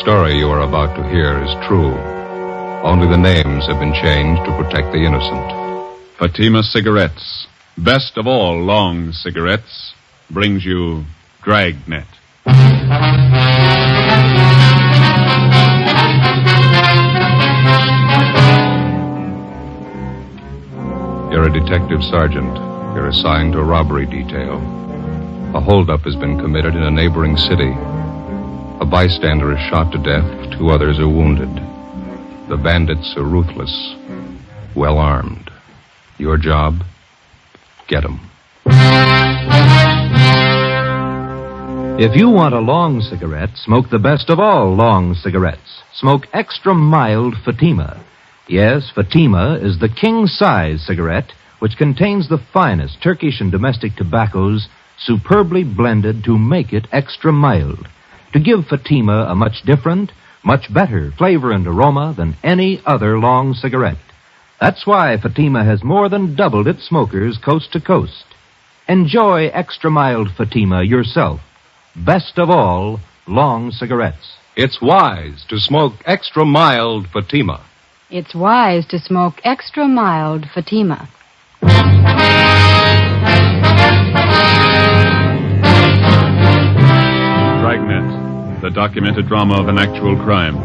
story you are about to hear is true. Only the names have been changed to protect the innocent. Fatima Cigarettes, best of all long cigarettes, brings you Dragnet. You're a detective sergeant. You're assigned to a robbery detail. A holdup has been committed in a neighboring city. A bystander is shot to death. 2 others are wounded. The bandits are ruthless, well armed. Your job? Get 'em. If you want a long cigarette, smoke the best of all long cigarettes. Smoke extra mild Fatima. Yes, Fatima is the king-size cigarette which contains the finest Turkish and domestic tobaccos superbly blended to make it extra mild, to give Fatima a much different, much better flavor and aroma than any other long cigarette. That's why Fatima has more than doubled its smokers coast to coast. Enjoy extra mild Fatima yourself. Best of all, long cigarettes. It's wise to smoke extra mild Fatima. It's wise to smoke extra mild Fatima. Dragnet, the documented drama of an actual crime.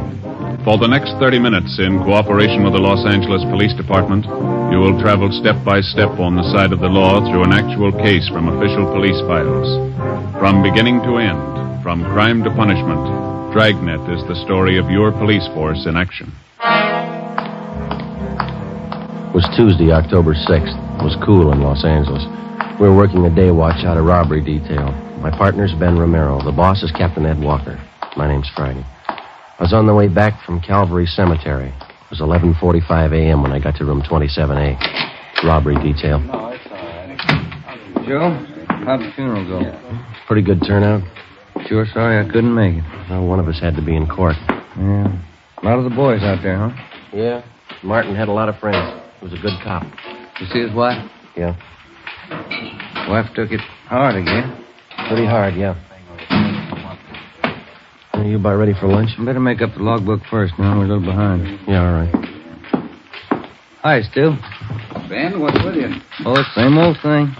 For the next 30 minutes, in cooperation with the Los Angeles Police Department, you will travel step by step on the side of the law through an actual case from official police files. From beginning to end, from crime to punishment, Dragnet is the story of your police force in action. It was Tuesday, October 6th. It was cool in Los Angeles. We were working a day watch out of robbery detail. My partner's Ben Romero. The boss is Captain Ed Walker. My name's Friday. I was on the way back from Calvary Cemetery. It was 11:45 a.m. when I got to room 27A. Robbery detail. No, it's all right. Joe, how'd the funeral go? Pretty good turnout. Sure sorry I couldn't make it. Well, one of us had to be in court. Yeah. A lot of the boys out there, huh? Yeah. Martin had a lot of friends. He was a good cop. You see his wife? Yeah. Wife took it hard again. Pretty hard, yeah. Are you about ready for lunch? Better make up the logbook first. Now we're a little behind. Yeah, all right. Hi, Stu. Ben, what's with you? Oh, same old thing.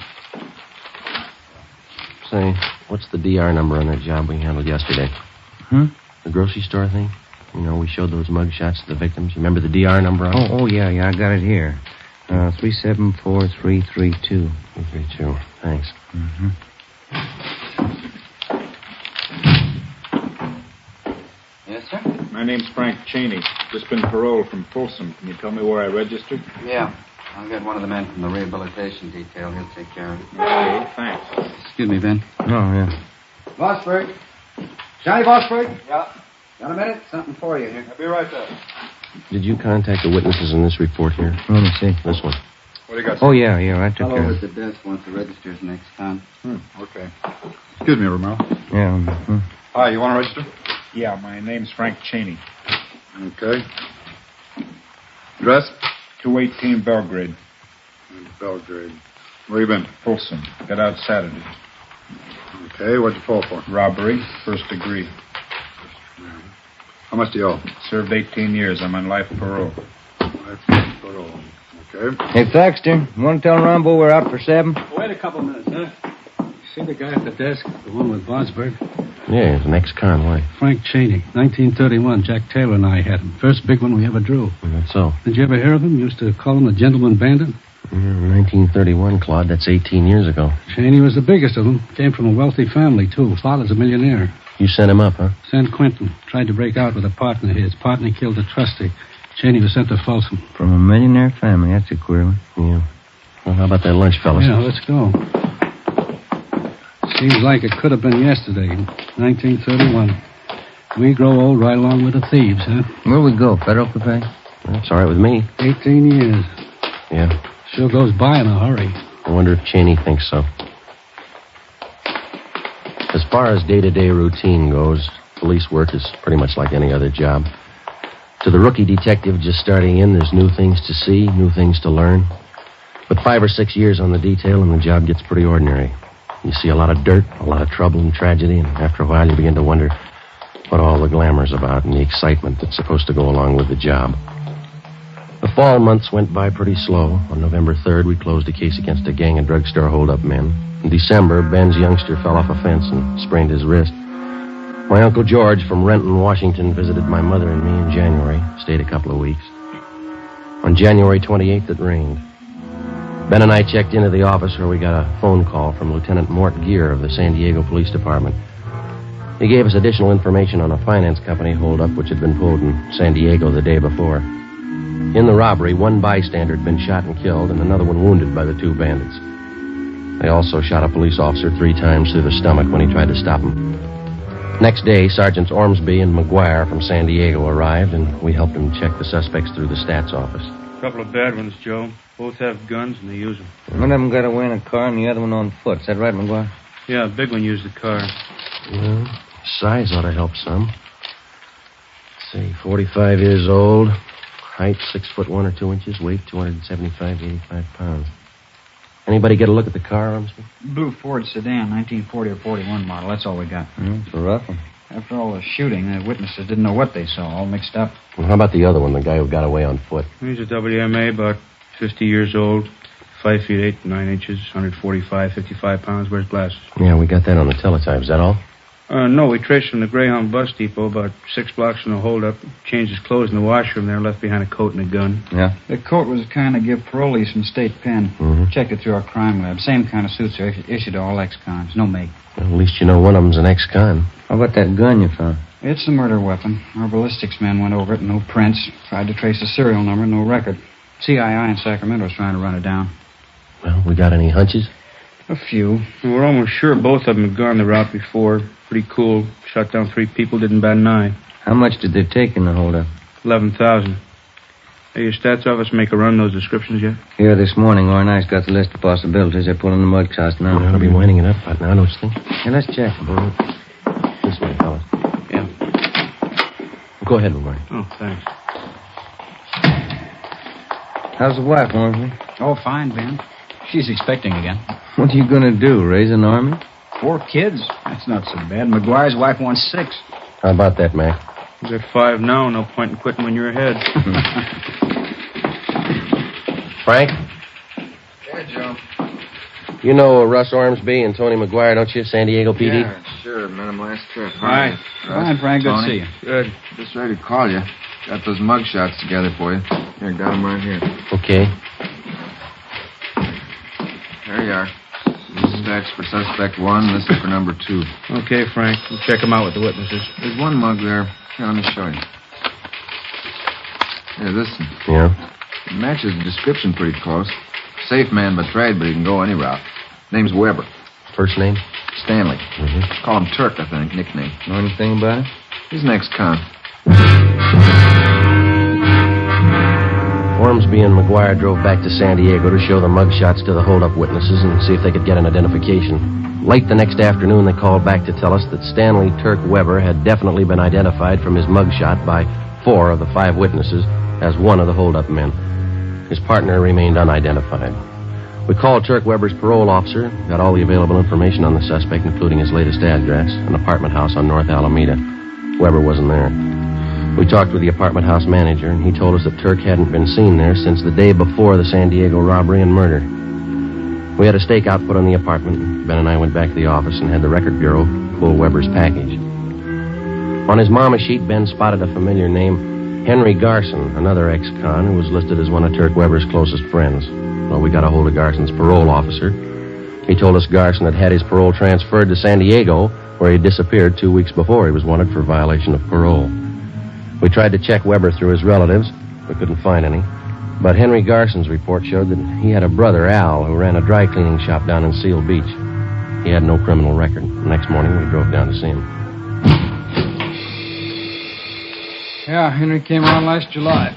Say, what's the DR number on that job we handled yesterday? The grocery store thing? You know, we showed those mug shots to the victims. You remember the DR number on it? Oh, yeah, I got it here. 374332. 332. Thanks. Mm-hmm. Yes, sir? My name's Frank Cheney. Just been paroled from Folsom. Can you tell me where I registered? Yeah. I'll get one of the men from the rehabilitation detail. He'll take care of it. Okay, thanks. Excuse me, Ben. Oh, yeah. Bossberg. Johnny Bossberg? Yeah. Got a minute? Something for you here. I'll be right there. Did you contact the witnesses in this report here? Let me see. This one. What do you got? Oh, yeah, I took I'll care over of at it. the desk once the register's next time. Okay. Excuse me, Romero. Yeah. Hi, you want to register? Yeah, my name's Frank Cheney. Okay. Address? 218 Belgrade. Belgrade. Where you been? Folsom. Got out Saturday. Okay, what'd you fall for? Robbery, first degree. How much do you owe? Served 18 years. I'm on life parole. Life parole. Okay. Hey, Thaxter, you want to tell Rambo we're out for 7? Wait a couple minutes, huh? See the guy at the desk, the one with Bosberg? Yeah, he's an ex-con. Why? Frank Cheney, 1931. Jack Taylor and I had him. First big one we ever drew. That's so. Did you ever hear of him? Used to call him the gentleman bandit. 1931, Claude. That's 18 years ago. Cheney was the biggest of them. Came from a wealthy family, too. Father's a millionaire. You sent him up, huh? San Quentin. Tried to break out with a partner of his. Partner killed a trustee. Cheney was sent to Folsom. From a millionaire family. That's a queer one. Yeah. Well, how about that lunch, fellas? Yeah, let's go. Seems like it could have been yesterday, 1931. We grow old right along with the thieves, huh? Where we go? Federal Cafe? That's all right with me. 18 years. Yeah. Sure goes by in a hurry. I wonder if Cheney thinks so. As far as day-to-day routine goes, police work is pretty much like any other job. To the rookie detective just starting in, there's new things to see, new things to learn. But 5 or 6 years on the detail and the job gets pretty ordinary. You see a lot of dirt, a lot of trouble and tragedy, and after a while you begin to wonder, what all the glamour's about and the excitement that's supposed to go along with the job. The fall months went by pretty slow. On November 3rd, we closed a case against a gang of drugstore hold-up men. In December, Ben's youngster fell off a fence and sprained his wrist. My Uncle George from Renton, Washington, visited my mother and me in January, stayed a couple of weeks. On January 28th, it rained. Ben and I checked into the office where we got a phone call from Lieutenant Mort Gear of the San Diego Police Department. He gave us additional information on a finance company holdup which had been pulled in San Diego the day before. In the robbery, one bystander had been shot and killed and another one wounded by the two bandits. They also shot a police officer 3 times through the stomach when he tried to stop him. Next day, Sergeants Ormsby and McGuire from San Diego arrived, and we helped them check the suspects through the stats office. A couple of bad ones, Joe. Both have guns, and they use them. One of them got away in a car and the other one on foot. Is that right, McGuire? Yeah, the big one used the car. Well, size ought to help some. Let's see, 45 years old, height 6 foot 1 or 2 inches, weight 275 to 85 pounds. Anybody get a look at the car, Ormsby? Blue Ford sedan, 1940 or 41 model. That's all we got. It's a rough one. After all the shooting, the witnesses didn't know what they saw, all mixed up. Well, how about the other one, the guy who got away on foot? He's a WMA, about 50 years old, 5 feet 8 to 9 inches, 145, 55 pounds, wears glasses. Yeah, we got that on the teletype. Is that all? No, we traced from the Greyhound bus depot about 6 blocks from the holdup. Changed his clothes in the washroom there, left behind a coat and a gun. Yeah? The coat was the kind of give parolees from State Pen. Mm-hmm. Checked it through our crime lab. Same kind of suits are issued to all ex-cons. No make. Well, at least you know one of them's an ex-con. How about that gun you found? It's the murder weapon. Our ballistics men went over it, no prints. Tried to trace the serial number, no record. CII in Sacramento's trying to run it down. Well, we got any hunches? A few. We're almost sure both of them had gone the route before. Pretty cool. Shot down 3 people, didn't bat an eye. How much did they take in the holdup? 11,000. Hey, your stats office make a run those descriptions yet? Here this morning, Orr and I's got the list of possibilities. They're pulling the mud cast now. We ought to be winding it up right now, don't you think? Yeah, let's check. This way, fellas. Yeah. Go ahead, McGuire. Oh, thanks. How's the wife, Ormsby? Oh, fine, Ben. She's expecting again. What are you going to do, raise an army? 4 kids. That's not so bad. McGuire's wife wants 6. How about that, Mac? He's at 5 now. No point in quitting when you're ahead. Frank? Yeah, Joe. You know Russ Ormsby and Tony McGuire, don't you? San Diego PD? Yeah, sure. Met him last trip. Hi. Fine, Frank. Good to see Tony. you. Good. Just ready to call you. Got those mug shots together for you. Here, got them right here. Okay. There you are. This is X for suspect 1. This is for number 2. Okay, Frank. We'll check them out with the witnesses. There's one mug there. Here, let me show you. Here, this one. Yeah? It matches the description pretty close. Safe man betrayed, but he can go any route. Name's Weber. First name? Stanley. Mm-hmm. Call him Turk, I think, nickname. Know anything about it? He's an ex-con. Ormsby and McGuire drove back to San Diego to show the mugshots to the holdup witnesses and see if they could get an identification. Late the next afternoon, they called back to tell us that Stanley Turk Weber had definitely been identified from his mugshot by 4 of the 5 witnesses as one of the holdup men. His partner remained unidentified. We called Turk Weber's parole officer, got all the available information on the suspect, including his latest address, an apartment house on North Alameda. Weber wasn't there. We talked with the apartment house manager, and he told us that Turk hadn't been seen there since the day before the San Diego robbery and murder. We had a stakeout put on the apartment. Ben and I went back to the office and had the record bureau pull Weber's package. On his mama sheet, Ben spotted a familiar name, Henry Garson, another ex-con who was listed as one of Turk Weber's closest friends. Well, we got a hold of Garson's parole officer. He told us Garson had had his parole transferred to San Diego, where he disappeared 2 weeks before he was wanted for violation of parole. We tried to check Weber through his relatives. We couldn't find any. But Henry Garson's report showed that he had a brother, Al, who ran a dry cleaning shop down in Seal Beach. He had no criminal record. The next morning, we drove down to see him. Yeah, Henry came around last July.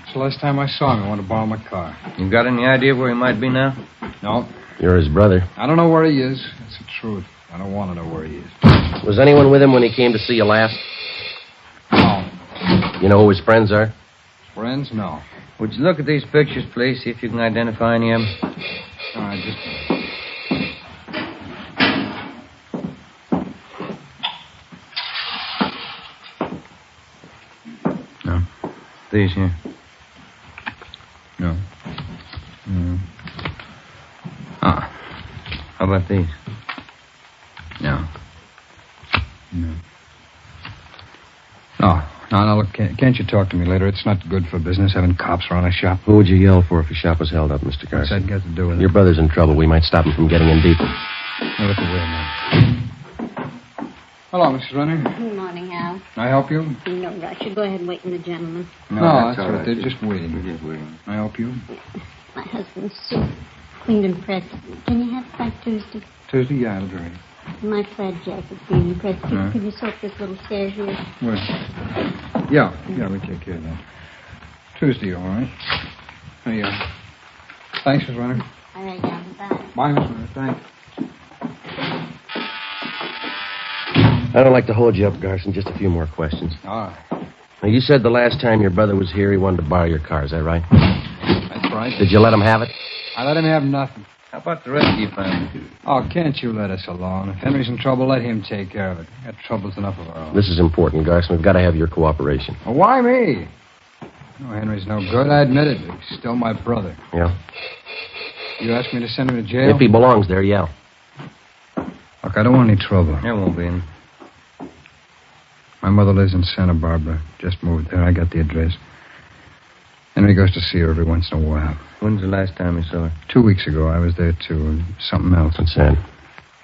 It's the last time I saw him. I wanted to borrow my car. You got any idea where he might be now? No, You're his brother. I don't know where he is. That's the truth. I don't want to know where he is. Was anyone with him when he came to see you last? No. You know who his friends are? Friends? No. Would you look at these pictures, please, see if you can identify any of them? All right, just... These here. No. Ah. How about these? No. No, look, can't you talk to me later? It's not good for business having cops around a shop. Who would you yell for if a shop was held up, Mr. Garson? What's that got to do with it? Your brother's in trouble. We might stop him from getting in deeper. Now, look away, man. Hello, Mrs. Runner. Good morning, Hal. Can I help you? No rush. You go ahead and wait in the gentleman. No, that's all right. They're just waiting. We're just waiting. Can I help you? My husband's suit, cleaned and pressed. Can you have it by Tuesday? Tuesday? Yeah, I'll do it. My plaid jacket, cleaned and pressed. Can you soak this little stair here? Where? Yeah, we take care of that. Tuesday, all right. Hey, thanks, Mrs. Runner. All right, Hal. Bye. Bye, Mrs. Runner. Thanks. I don't like to hold you up, Garson. Just a few more questions. All right. Now, you said the last time your brother was here, he wanted to borrow your car. Is that right? That's right. Did you let him have it? I let him have nothing. How about the rest you found? Oh, can't you let us alone? If Henry's in trouble, let him take care of it. We've got troubles enough of our own. This is important, Garson. We've got to have your cooperation. Well, why me? No, Henry's no good. I admit it. He's still my brother. Yeah? You ask me to send him to jail? If he belongs there, yeah. Look, I don't want any trouble. There won't be any. My mother lives in Santa Barbara. Just moved there. I got the address. Henry goes to see her every once in a while. When's the last time you saw her? 2 weeks ago, I was there, too, and something else. What's that?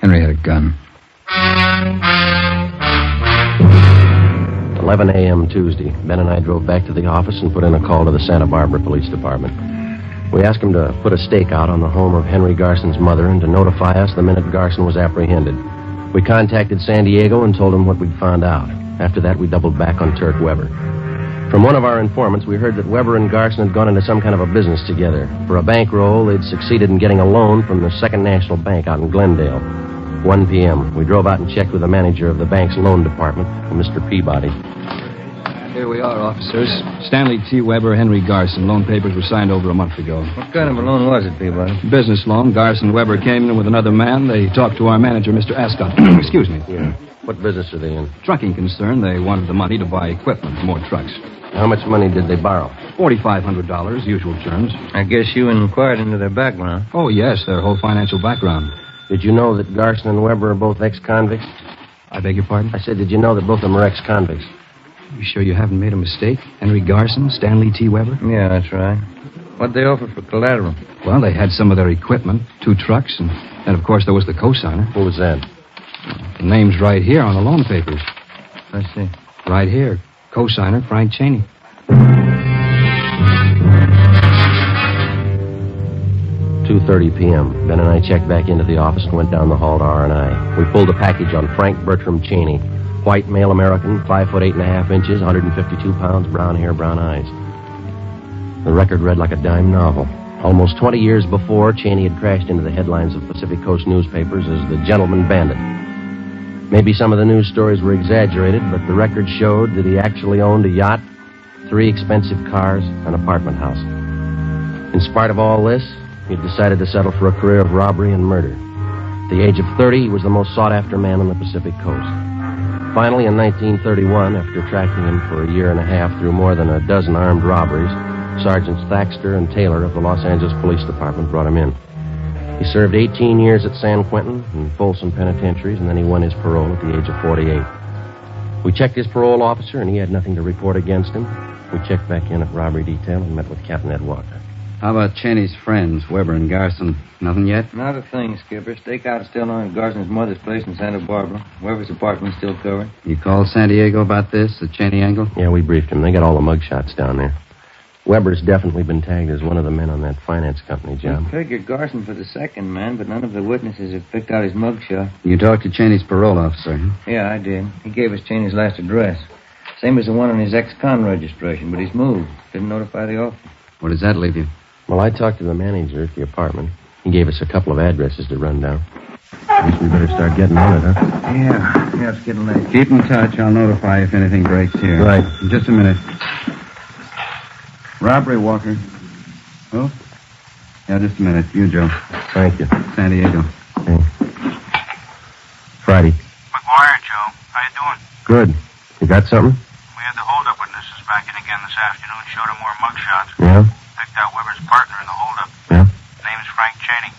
Henry had a gun. 11 a.m. Tuesday. Ben and I drove back to the office and put in a call to the Santa Barbara Police Department. We asked them to put a stake out on the home of Henry Garson's mother and to notify us the minute Garson was apprehended. We contacted San Diego and told them what we'd found out. After that, we doubled back on Turk Weber. From one of our informants, we heard that Weber and Garson had gone into some kind of a business together. For a bankroll, they'd succeeded in getting a loan from the Second National Bank out in Glendale. 1 p.m. We drove out and checked with the manager of the bank's loan department, Mr. Peabody. Here we are, officers. Stanley T. Weber, Henry Garson. Loan papers were signed over a month ago. What kind of a loan was it, Peabody? Business loan. Garson Weber came in with another man. They talked to our manager, Mr. Ascot. Excuse me. Yeah. What business are they in? Trucking concern. They wanted the money to buy equipment, more trucks. How much money did they borrow? $4,500, usual terms. I guess you inquired into their background. Oh, yes, their whole financial background. Did you know that Garson and Weber are both ex-convicts? I beg your pardon? I said, did you know that both of them are ex-convicts? You sure you haven't made a mistake? Henry Garson, Stanley T. Weber? Yeah, that's right. What'd they offer for collateral? Well, they had some of their equipment, 2 trucks, and of course there was the cosigner. Who was that? The name's right here on the loan papers. I see. Right here. Cosigner, Frank Cheney. 2:30 p.m. Ben and I checked back into the office and went down the hall to R&I. We pulled a package on Frank Bertram Cheney. White, male American, 5 foot 8.5 inches, 152 pounds, brown hair, brown eyes. The record read like a dime novel. Almost 20 years before, Cheney had crashed into the headlines of Pacific Coast newspapers as the gentleman bandit. Maybe some of the news stories were exaggerated, but the record showed that he actually owned a yacht, 3 expensive cars, an apartment house. In spite of all this, he'd decided to settle for a career of robbery and murder. At the age of 30, he was the most sought-after man on the Pacific Coast. Finally, in 1931, after tracking him for a year and a half through more than a dozen armed robberies, Sergeants Thaxter and Taylor of the Los Angeles Police Department brought him in. He served 18 years at San Quentin and Folsom penitentiaries, and then he won his parole at the age of 48. We checked his parole officer, and he had nothing to report against him. We checked back in at robbery detail and met with Captain Ed Walker. How about Cheney's friends, Weber and Garson? Nothing yet? Not a thing, Skipper. Stakeout is still on at Garson's mother's place in Santa Barbara. Weber's apartment's still covered. You called San Diego about this, the Cheney angle? Yeah, we briefed him. They got all the mugshots down there. Weber's definitely been tagged as one of the men on that finance company job. We figured Garson for the second man, but none of the witnesses have picked out his mugshot. You talked to Cheney's parole officer, huh? Yeah, I did. He gave us Cheney's last address. Same as the one on his ex-con registration, but he's moved. Didn't notify the office. Where does that leave you? Well, I talked to the manager at the apartment. He gave us a couple of addresses to run down. I guess we better start getting on it, huh? Yeah, it's getting late. Keep in touch. I'll notify if anything breaks here. Right. In just a minute. Robbery, Walker. Oh? Yeah, just a minute. You, Joe. Thank you. San Diego. Okay. Friday. McGuire, Joe. How you doing? Good. You got something? We had the holdup witnesses back in again this afternoon, showed him more mugshots. Yeah? Picked out Weber's partner in the holdup. Yeah? Name's Frank Cheney.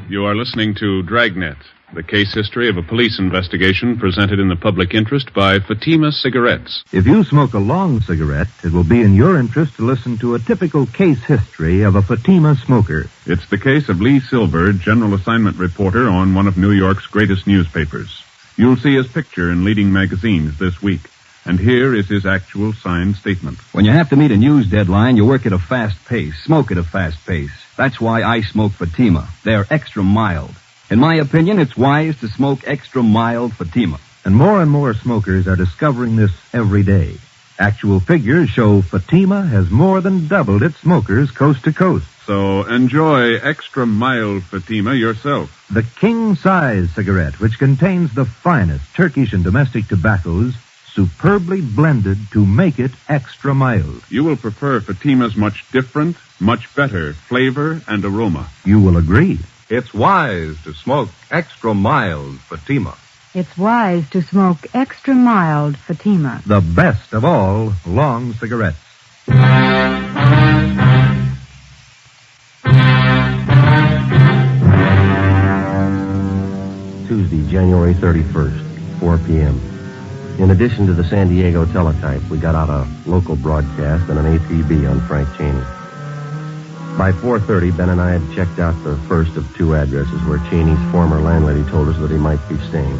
You are listening to Dragnet, the case history of a police investigation presented in the public interest by Fatima Cigarettes. If you smoke a long cigarette, it will be in your interest to listen to a typical case history of a Fatima smoker. It's the case of Lee Silver, general assignment reporter on one of New York's greatest newspapers. You'll see his picture in leading magazines this week. And here is his actual signed statement. When you have to meet a news deadline, you work at a fast pace, smoke at a fast pace. That's why I smoke Fatima. They're extra mild. In my opinion, it's wise to smoke extra mild Fatima. And more smokers are discovering this every day. Actual figures show Fatima has more than doubled its smokers coast to coast. So enjoy extra mild Fatima yourself. The king-size cigarette, which contains the finest Turkish and domestic tobaccos, superbly blended to make it extra mild. You will prefer Fatima's much different, much better flavor and aroma. You will agree. It's wise to smoke extra mild Fatima. It's wise to smoke extra mild Fatima. The best of all long cigarettes. Tuesday, January 31st, 4 p.m. In addition to the San Diego teletype, we got out a local broadcast and an APB on Frank Cheney. By 4:30, Ben and I had checked out the first of two addresses where Cheney's former landlady told us that he might be staying.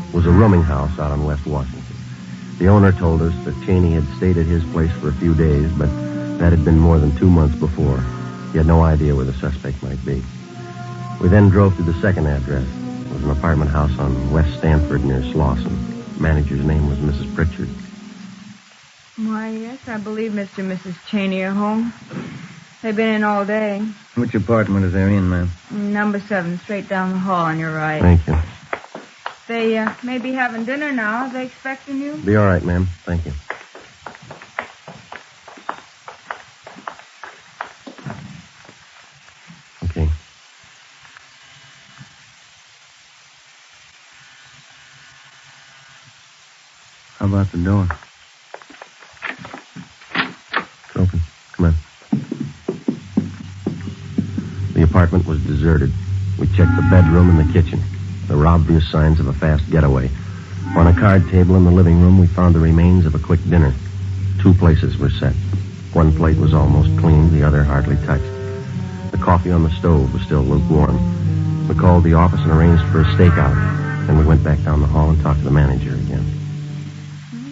It was a rooming house out on West Washington. The owner told us that Cheney had stayed at his place for a few days, but that had been more than 2 months before. He had no idea where the suspect might be. We then drove to the second address. It was an apartment house on West Stanford near Slauson. The manager's name was Mrs. Pritchard. Why, yes, I believe Mr. and Mrs. Cheney are home. They've been in all day. Which apartment is they in, ma'am? Number 7, straight down the hall on your right. Thank you. They may be having dinner now. Are they expecting you? Be all right, ma'am. Thank you. Okay. How about the door? It's open. Come on. The apartment was deserted. We checked the bedroom and the kitchen. There were obvious signs of a fast getaway. On a card table in the living room, we found the remains of a quick dinner. 2 places were set. One plate was almost clean, the other hardly touched. The coffee on the stove was still lukewarm. We called the office and arranged for a stakeout. Then we went back down the hall and talked to the manager again.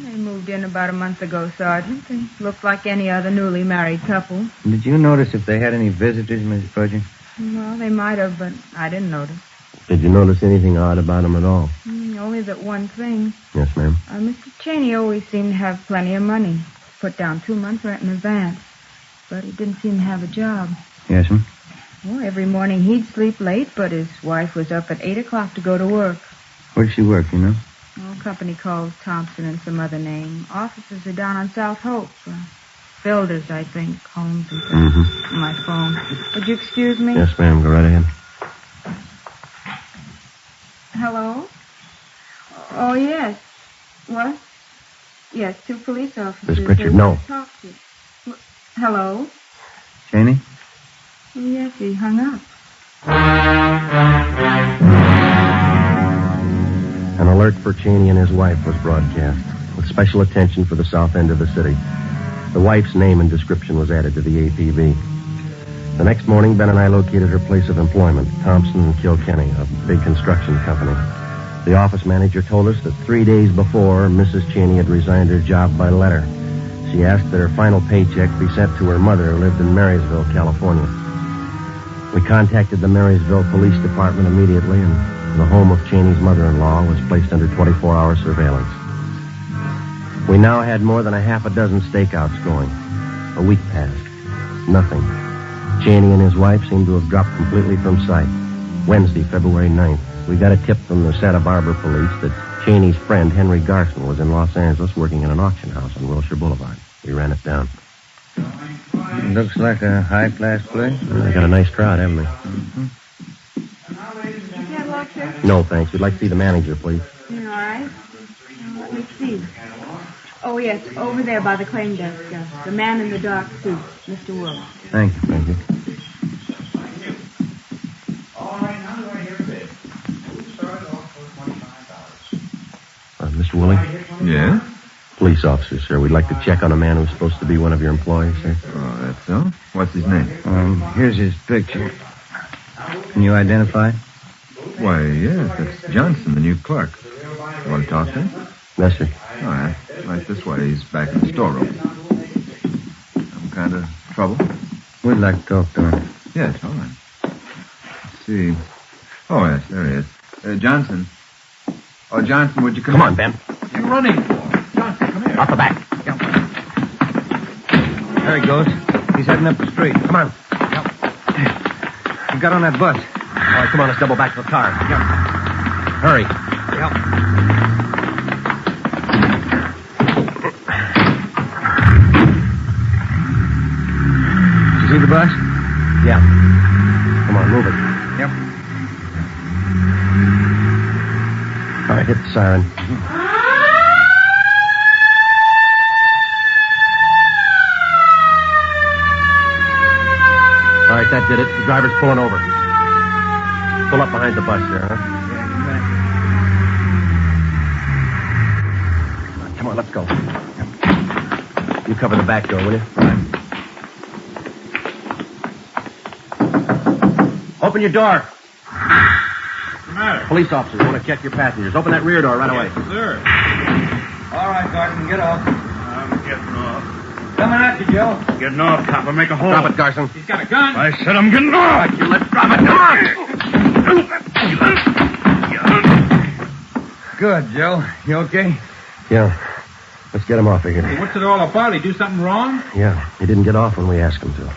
They moved in about a month ago, Sergeant. They looked like any other newly married couple. Did you notice if they had any visitors, Mrs. Pritchard? Well, they might have, but I didn't notice. Did you notice anything odd about him at all? Only that one thing. Yes, ma'am. Mr. Cheney always seemed to have plenty of money. Put down 2 months' rent in advance. But he didn't seem to have a job. Yes, ma'am. Well, every morning he'd sleep late, but his wife was up at 8 o'clock to go to work. Where'd she work, you know? A company called Thompson and some other name. Offices are down on South Hope. Builders, I think. Homes and things. Mm-hmm. My phone. Would you excuse me? Yes, ma'am. Go right ahead. Hello? Oh, yes. What? Yes, 2 police officers. Miss Pritchard, They no. want to talk to you. Hello? Cheney? Yes, he hung up. An alert for Cheney and his wife was broadcast, with special attention for the south end of the city. The wife's name and description was added to the APB. The next morning, Ben and I located her place of employment, Thompson and Kilkenny, a big construction company. The office manager told us that 3 days before, Mrs. Cheney had resigned her job by letter. She asked that her final paycheck be sent to her mother, who lived in Marysville, California. We contacted the Marysville Police Department immediately, and the home of Cheney's mother-in-law was placed under 24-hour surveillance. We now had more than a half a dozen stakeouts going. A week passed. Nothing. Cheney and his wife seemed to have dropped completely from sight. Wednesday, February 9th, we got a tip from the Santa Barbara police that Cheney's friend, Henry Garson, was in Los Angeles working in an auction house on Wilshire Boulevard. We ran it down. It looks like a high-class place. They got a nice crowd, haven't they? Catalog, sir? No, thanks. We'd like to see the manager, please. You all right? Let me see. Oh, yes, over there by the claim desk. The man in the dark suit, Mr. Willis. Thank you. All right, now do I hear a bid? We started off for $25. Mr. Woolley? Yeah? Police officer, sir. We'd like to check on a man who's supposed to be one of your employees, sir. Oh, that's so? What's his name? Here's his picture. Can you identify it? Why, yes, that's Johnson, the new clerk. You want to talk to him? Yes, sir. All right. Right this way. He's back in the storeroom. Some kind of trouble? We'd like to talk to him. Yes, all right. Let's see. Oh, yes, there he is. Johnson. Oh, Johnson, would you come on, Ben. What are you running for? Johnson, come here. Off the back. There he goes. He's heading up the street. Come on. He got on that bus. All right, come on, let's double back to the car. Hurry. Did you see the bus? Yeah. Come on, move it. Yep. All right, hit the siren. All right, that did it. The driver's pulling over. Pull up behind the bus there, huh? Yeah, come on, let's go. You cover the back door, will you? Right. Open your door. What's the matter? Police officers want to check your passengers. Open that rear door right away. Yes, sir. All right, Garson, get off. I'm getting off. Coming at you, Joe. Getting off, copper. Make a hole. Drop it, Garson. He's got a gun. I said I'm getting off. You let's drop it. Come on. Good, Joe. You okay? Yeah. Let's get him off of here. Hey, what's it all about? He do something wrong? Yeah, he didn't get off when we asked him to.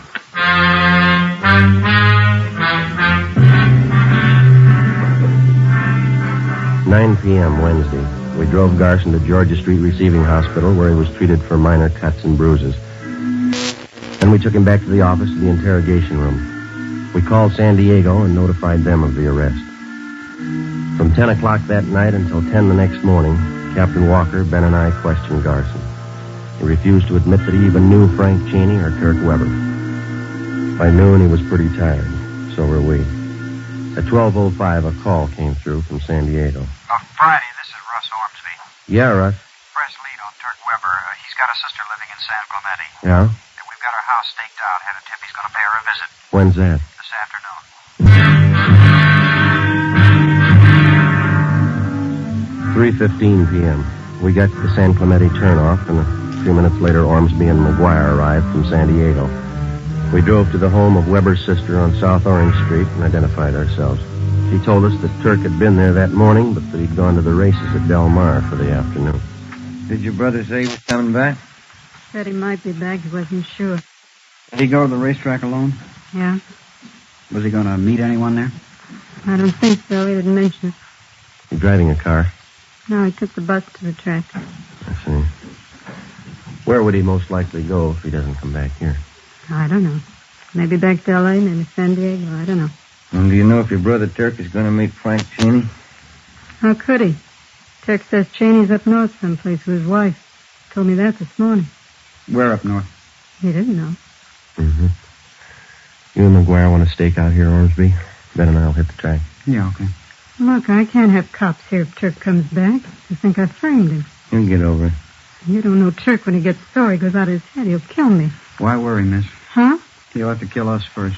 "9 p.m. Wednesday. We drove Garson to Georgia Street Receiving Hospital, where he was treated for minor cuts and bruises. Then we took him back to the office to the interrogation room. We called San Diego and notified them of the arrest. From 10 o'clock that night until 10 the next morning, Captain Walker, Ben, and I questioned Garson. He refused to admit that he even knew Frank Cheney or Turk Weber. By noon, he was pretty tired. So were we. At 12:05, a call came through from San Diego. Friday, this is Russ Ormsby. Yeah, Russ. Press lead on Turk Weber. He's got a sister living in San Clemente. Yeah? And we've got her house staked out. Had a tip he's going to pay her a visit. When's that? This afternoon. 3:15 p.m. We got to the San Clemente turnoff, and a few minutes later, Ormsby and McGuire arrived from San Diego. We drove to the home of Weber's sister on South Orange Street and identified ourselves. She told us that Turk had been there that morning, but that he'd gone to the races at Del Mar for the afternoon. Did your brother say he was coming back? Said he might be back. He wasn't sure. Did he go to the racetrack alone? Yeah? Was he going to meet anyone there? I don't think so. He didn't mention it. You driving a car? No, he took the bus to the track. I see. Where would he most likely go if he doesn't come back here? I don't know. Maybe back to L.A., maybe San Diego. I don't know. And do you know if your brother Turk is going to meet Frank Cheney? How could he? Turk says Cheney's up north someplace with his wife. Told me that this morning. Where up north? He didn't know. Mm-hmm. You and McGuire want to stake out here, Ormsby? Ben and I'll hit the track. Yeah, okay. Look, I can't have cops here if Turk comes back. They think I framed him. You get over it. You don't know Turk. When he gets sore, he goes out of his head. He'll kill me. Why worry, miss? Huh? He'll have to kill us first.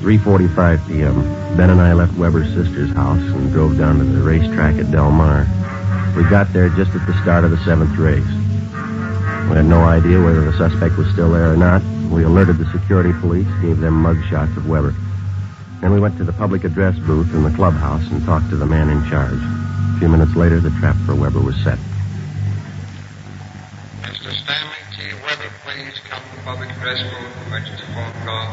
3:45 p.m. Ben and I left Weber's sister's house and drove down to the racetrack at Del Mar. We got there just at the start of the 7th race. We had no idea whether the suspect was still there or not. We alerted the security police, gave them mug shots of Weber. Then we went to the public address booth in the clubhouse and talked to the man in charge. A few minutes later, the trap for Weber was set. Mr. Stanley T. Weber, please come to the public address booth. Emergency phone call.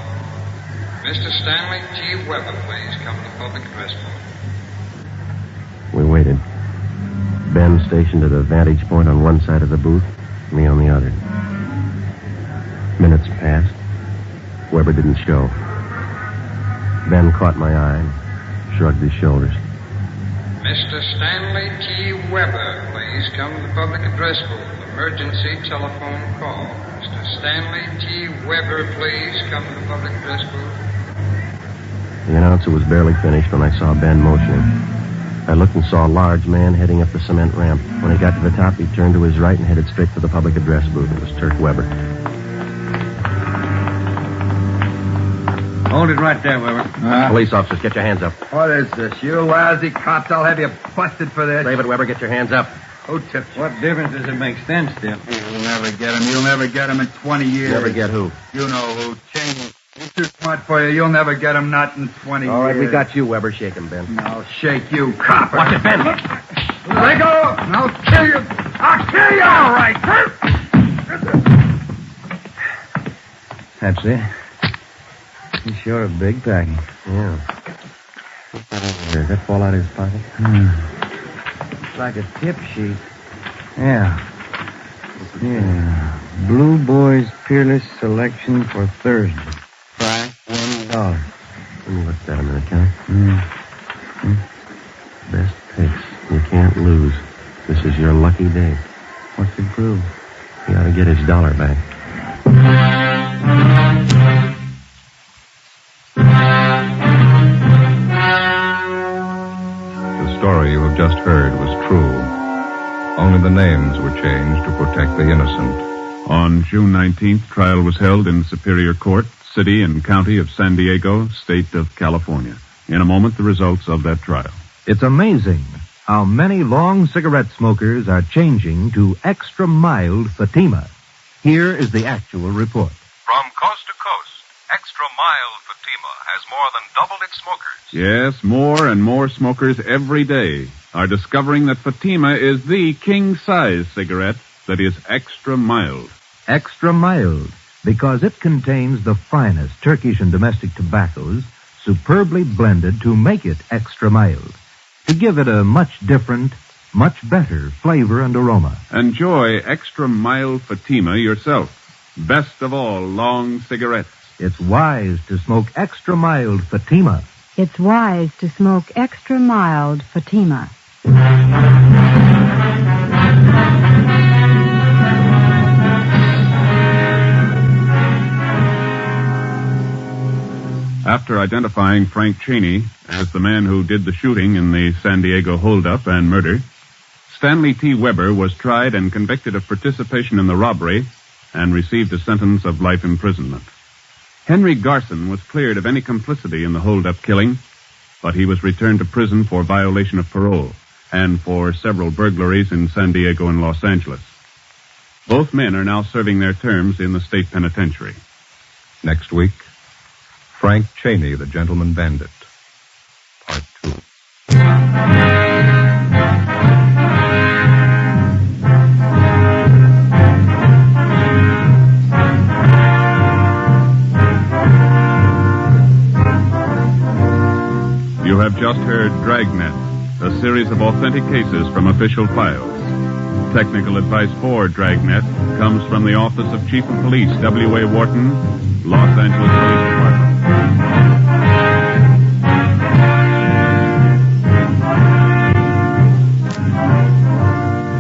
Mr. Stanley T. Weber, please come to the public address booth. We waited. Ben stationed at a vantage point on one side of the booth, me on the other. Minutes passed. Weber didn't show. Ben caught my eye and shrugged his shoulders. Mr. Stanley T. Weber, please come to the public address booth. Emergency telephone call. Mr. Stanley T. Weber, please come to the public address booth. The announcer was barely finished when I saw Ben motioning. I looked and saw a large man heading up the cement ramp. When he got to the top, he turned to his right and headed straight for the public address booth. It was Turk Weber. Hold it right there, Weber. Police officers, get your hands up. What is this? You lousy cops, I'll have you busted for this. Save it, Weber. Get your hands up. Who tipped you? What difference does it make? Stand still. You'll never get him. You'll never get him in 20 years. Never get who? You know who. Cheney. He's too smart for you. You'll never get him, not in 20 years. All right, we got you, Weber. Shake him, Ben. I'll shake you, copper. Watch it, Ben. Let go, and I'll kill you. I'll kill you. All right. That's it. He's sure a big package. Yeah. Did that fall out of his pocket? It's like a tip sheet. Yeah. Blue Boys Peerless Selection for Thursday. Price $1. Let me look at that a minute, can I? Best picks. You can't lose. This is your lucky day. What's it prove? He ought to get his $1 back. The story you have just heard was true. Only the names were changed to protect the innocent. On June 19th, trial was held in Superior Court, City and County of San Diego, State of California. In a moment, the results of that trial. It's amazing how many long cigarette smokers are changing to extra mild Fatima. Here is the actual report. From coast to coast, extra mild Fatima has more than doubled its smokers. Yes, more and more smokers every day are discovering that Fatima is the king-size cigarette that is extra mild. Extra mild, because it contains the finest Turkish and domestic tobaccos superbly blended to make it extra mild, to give it a much different, much better flavor and aroma. Enjoy extra mild Fatima yourself. Best of all long cigarettes. It's wise to smoke extra mild Fatima. It's wise to smoke extra mild Fatima. After identifying Frank Cheney as the man who did the shooting in the San Diego holdup and murder, Stanley T. Weber was tried and convicted of participation in the robbery and received a sentence of life imprisonment. Henry Garson was cleared of any complicity in the holdup killing, but he was returned to prison for violation of parole and for several burglaries in San Diego and Los Angeles. Both men are now serving their terms in the state penitentiary. Next week, Frank Cheney, the Gentleman Bandit, Part 2. You have just heard Dragnet, a series of authentic cases from official files. Technical advice for Dragnet comes from the Office of Chief of Police, W.A. Wharton, Los Angeles Police Department.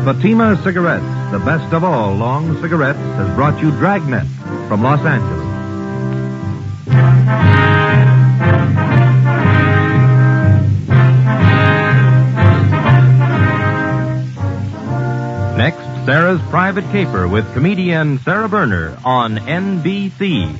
Fatima Cigarettes, the best of all long cigarettes, has brought you Dragnet from Los Angeles. Next, Sarah's Private Caper with comedian Sarah Berner on NBC.